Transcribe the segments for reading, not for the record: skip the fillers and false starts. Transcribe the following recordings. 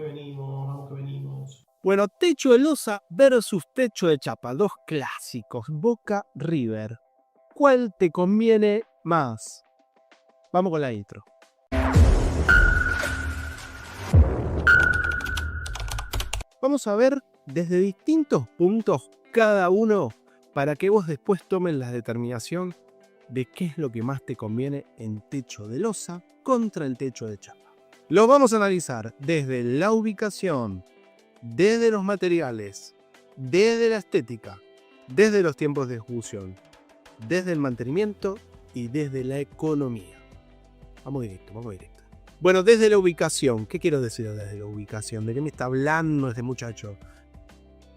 que venimos, vamos que venimos. Bueno, techo de losa versus techo de chapa, dos clásicos, Boca River. ¿Cuál te conviene más? Vamos con la intro. Vamos a ver desde distintos puntos cada uno para que vos después tomen la determinación de qué es lo que más te conviene en techo de losa contra el techo de chapa. Lo vamos a analizar desde la ubicación, desde los materiales, desde la estética, desde los tiempos de ejecución, desde el mantenimiento y desde la economía. Vamos directo. Bueno, desde la ubicación, ¿qué quiero decir desde la ubicación? ¿De qué me está hablando este muchacho?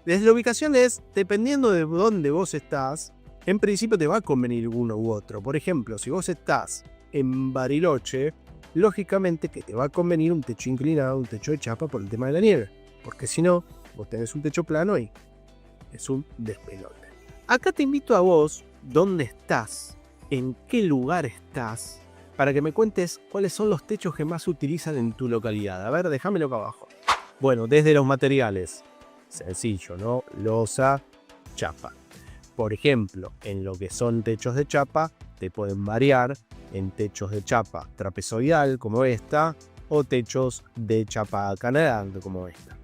Desde la ubicación es, dependiendo de dónde vos estás, en principio te va a convenir uno u otro. Por ejemplo, si vos estás en Bariloche, lógicamente que te va a convenir un techo inclinado, un techo de chapa por el tema de la nieve. Porque si no, vos tenés un techo plano y es un despelote. Acá te invito a vos, ¿dónde estás? ¿En qué lugar estás? Para que me cuentes cuáles son los techos que más se utilizan en tu localidad. A ver, déjamelo acá abajo. Bueno, desde los materiales. Sencillo, ¿no? Losa, chapa. Por ejemplo, en lo que son techos de chapa, te pueden variar en techos de chapa trapezoidal, como esta, o techos de chapa canadante, como esta.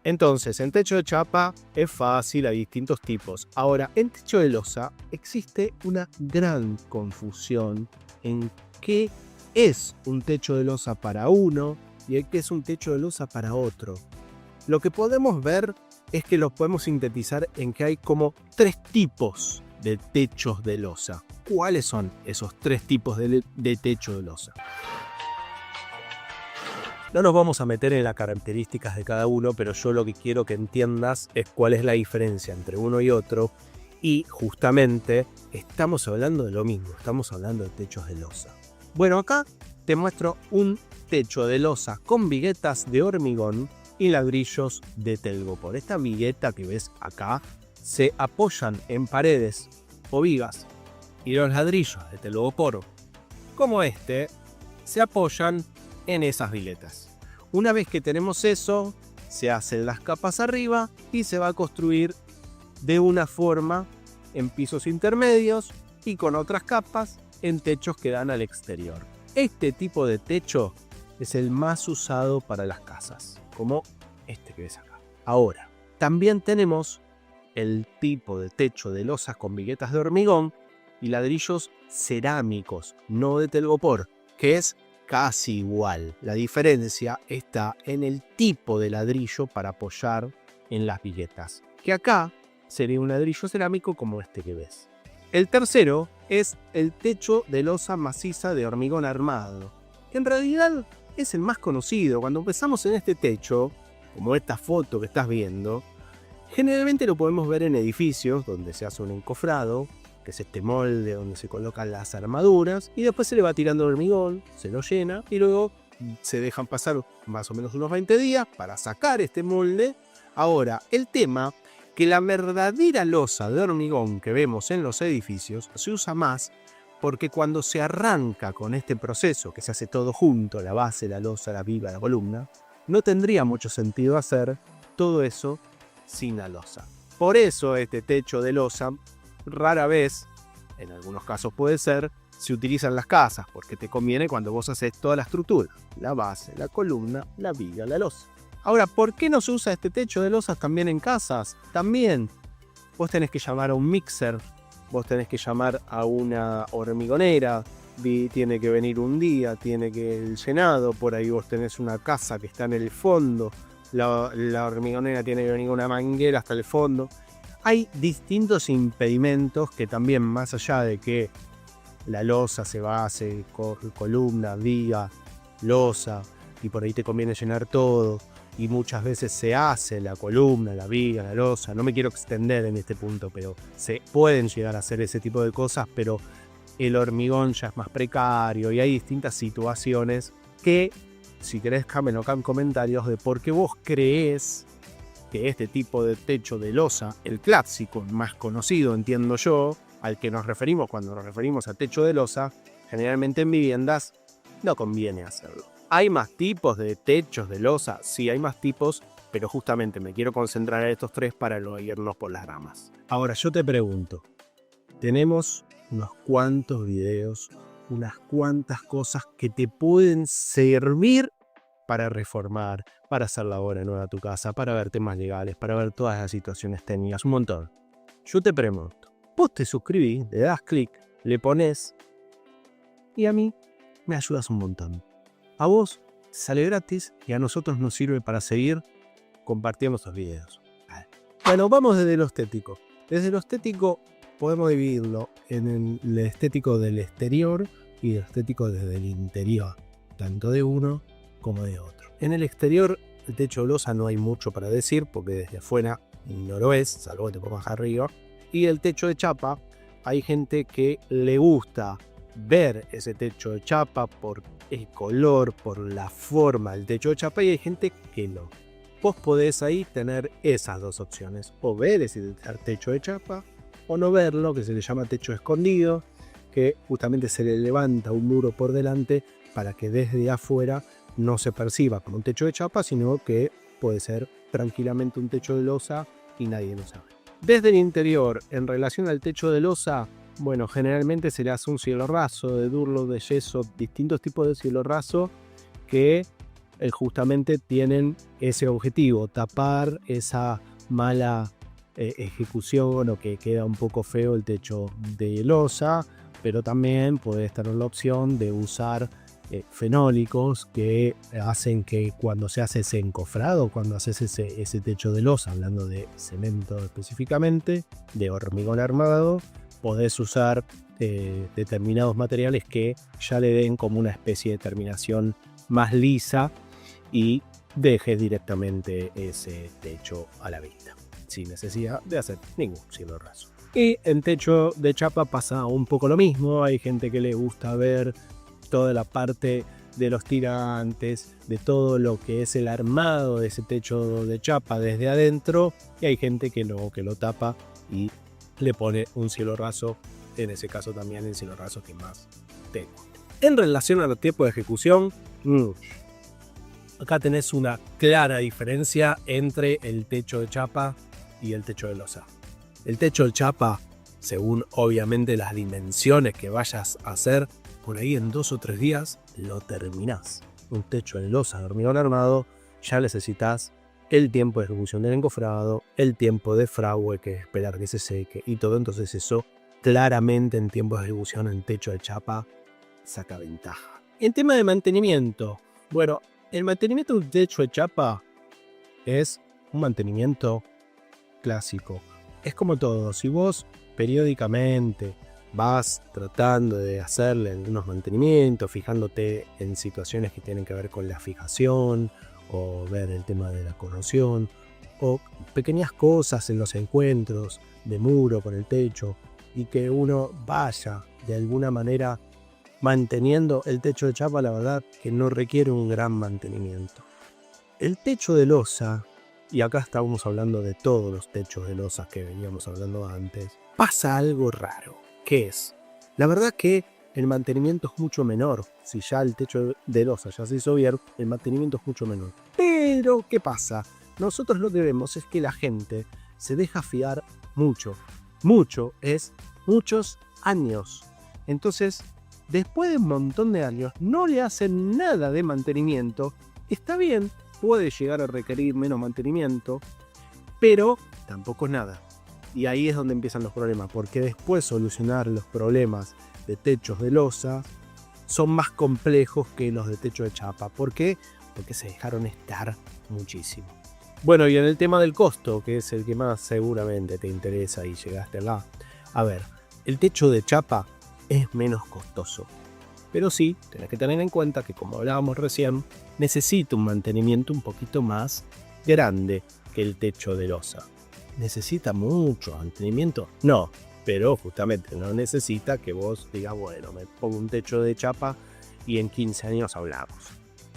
Entonces, en techo de chapa es fácil, hay distintos tipos. Ahora, en techo de losa existe una gran confusión en qué es un techo de losa para uno y qué es un techo de losa para otro. Lo que podemos ver es que los podemos sintetizar en que hay como 3 tipos de techos de losa. ¿Cuáles son esos 3 tipos de techo de losa? No nos vamos a meter en las características de cada uno, pero yo lo que quiero que entiendas es cuál es la diferencia entre uno y otro. Y justamente estamos hablando de lo mismo, estamos hablando de techos de losa. Bueno, acá te muestro un techo de losa con viguetas de hormigón y ladrillos de telgopor. Esta vigueta que ves acá se apoyan en paredes o vigas y los ladrillos de telgopor, como este, se apoyan en esas viguetas. Una vez que tenemos eso, se hacen las capas arriba y se va a construir de una forma en pisos intermedios y con otras capas en techos que dan al exterior. Este tipo de techo es el más usado para las casas, como este que ves acá. Ahora, también tenemos el tipo de techo de losas con viguetas de hormigón y ladrillos cerámicos, no de telgopor, que es casi igual. La diferencia está en el tipo de ladrillo para apoyar en las viguetas, que acá sería un ladrillo cerámico como este que ves. El tercero es el techo de losa maciza de hormigón armado, que en realidad es el más conocido. Cuando empezamos en este techo, como esta foto que estás viendo, generalmente lo podemos ver en edificios donde se hace un encofrado, que es este molde donde se colocan las armaduras, y después se le va tirando hormigón, se lo llena, y luego se dejan pasar más o menos unos 20 días para sacar este molde. Ahora, el tema que la verdadera losa de hormigón que vemos en los edificios se usa más porque cuando se arranca con este proceso, que se hace todo junto, la base, la losa, la viga, la columna, no tendría mucho sentido hacer todo eso sin la losa. Por eso este techo de losa rara vez, en algunos casos puede ser, se utiliza en las casas, porque te conviene cuando vos haces toda la estructura, la base, la columna, la viga, la losa. Ahora, ¿por qué no se usa este techo de losas también en casas? También vos tenés que llamar a un mixer, vos tenés que llamar a una hormigonera, tiene que venir un día, tiene que el llenado, por ahí vos tenés una casa que está en el fondo, la hormigonera tiene que venir una manguera hasta el fondo. Hay distintos impedimentos que también, más allá de que la losa se base, columna, viga, losa, y por ahí te conviene llenar todo, y muchas veces se hace la columna, la viga, la losa. No me quiero extender en este punto, pero se pueden llegar a hacer ese tipo de cosas, pero el hormigón ya es más precario y hay distintas situaciones que, si querés, déjamelo acá en comentarios de por qué vos creés que este tipo de techo de losa, el clásico, más conocido, entiendo yo, al que nos referimos cuando nos referimos a techo de losa, generalmente en viviendas no conviene hacerlo. ¿Hay más tipos de techos de losa? Sí, hay más tipos, pero justamente me quiero concentrar en estos 3 para no irnos por las ramas. Ahora yo te pregunto, tenemos unos cuantos videos, unas cuantas cosas que te pueden servir para reformar, para hacer la obra nueva a tu casa, para ver temas legales, para ver todas las situaciones técnicas, un montón. Yo te pregunto, vos te suscribís, le das clic, le pones y a mí me ayudas un montón. A vos sale gratis y a nosotros nos sirve para seguir compartiendo estos videos. Bueno, vamos desde lo estético. Desde lo estético podemos dividirlo en el estético del exterior y el estético desde el interior, tanto de uno como de otro. En el exterior, el techo de losa no hay mucho para decir porque desde afuera no lo es, salvo que te pongas arriba. Y el techo de chapa, hay gente que le gusta ver ese techo de chapa por el color, por la forma del techo de chapa, y hay gente que no. Vos podés ahí tener esas dos opciones, o ver ese techo de chapa o no verlo, que se le llama techo escondido, que justamente se le levanta un muro por delante para que desde afuera no se perciba como un techo de chapa, sino que puede ser tranquilamente un techo de losa y nadie lo sabe. Desde el interior, en relación al techo de losa, bueno, generalmente se le hace un cielo raso, de durlo, de yeso, distintos tipos de cielo raso que justamente tienen ese objetivo, tapar esa mala ejecución o que queda un poco feo el techo de losa, pero también puede estar la opción de usar fenólicos que hacen que cuando se hace ese encofrado, cuando haces ese techo de losa, hablando de cemento específicamente, de hormigón armado, podés usar determinados materiales que ya le den como una especie de terminación más lisa y dejes directamente ese techo a la vista, sin necesidad de hacer ningún cielo raso. Y en techo de chapa pasa un poco lo mismo, hay gente que le gusta ver toda la parte de los tirantes, de todo lo que es el armado de ese techo de chapa desde adentro, y hay gente que lo tapa y le pone un cielo raso, en ese caso también el cielo raso que más tengo. En relación a los tiempos de ejecución, acá tenés una clara diferencia entre el techo de chapa y el techo de losa. El techo de chapa, según obviamente las dimensiones que vayas a hacer, por ahí en 2 o 3 días lo terminás. Un techo en losa de hormigón armado, ya necesitas el tiempo de ejecución del encofrado, el tiempo de fragüe, que es esperar que se seque y todo. Entonces eso claramente en tiempos de ejecución en techo de chapa saca ventaja. En tema de mantenimiento, bueno, el mantenimiento de un techo de chapa es un mantenimiento clásico. Es como todo, si vos periódicamente vas tratando de hacerle algunos mantenimientos, fijándote en situaciones que tienen que ver con la fijación o ver el tema de la corrosión o pequeñas cosas en los encuentros de muro con el techo, y que uno vaya de alguna manera manteniendo el techo de chapa, la verdad que no requiere un gran mantenimiento. El techo de losa, y acá estamos hablando de todos los techos de losa que veníamos hablando antes, pasa algo raro. ¿Qué es? La verdad que el mantenimiento es mucho menor. Si ya el techo de losa ya se hizo bien, el mantenimiento es mucho menor. Pero, ¿qué pasa? Nosotros lo que vemos es que la gente se deja fiar mucho. Mucho es muchos años. Entonces, después de un montón de años, no le hacen nada de mantenimiento. Está bien, puede llegar a requerir menos mantenimiento, pero tampoco es nada. Y ahí es donde empiezan los problemas, porque después solucionar los problemas de techos de losa son más complejos que los de techo de chapa. ¿Por qué? Porque se dejaron estar muchísimo. Bueno, y en el tema del costo, que es el que más seguramente te interesa y llegaste acá. A ver, el techo de chapa es menos costoso. Pero sí, tenés que tener en cuenta que, como hablábamos recién, necesita un mantenimiento un poquito más grande que el techo de losa. ¿Necesita mucho mantenimiento? No, pero justamente no necesita que vos digas, bueno, me pongo un techo de chapa y en 15 años hablamos.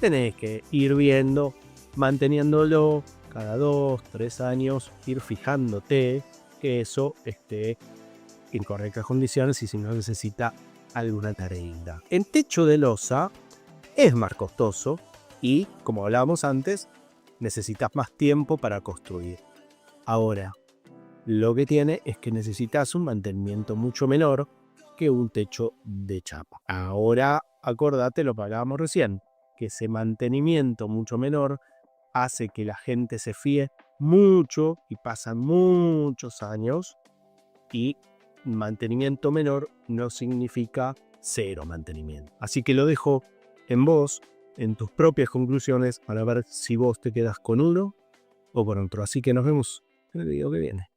Tenés que ir viendo, manteniéndolo cada 2, 3 años, ir fijándote que eso esté en correctas condiciones y si no necesita alguna tareita. En techo de losa es más costoso, Y, como hablábamos antes, necesitas más tiempo para construir. Ahora, lo que tiene es que necesitas un mantenimiento mucho menor que un techo de chapa. Ahora, acordate lo que hablábamos recién, que ese mantenimiento mucho menor hace que la gente se fíe mucho y pasan muchos años, y mantenimiento menor no significa cero mantenimiento. Así que lo dejo en vos, en tus propias conclusiones, para ver si vos te quedas con uno o con otro. Así que nos vemos en el video que viene.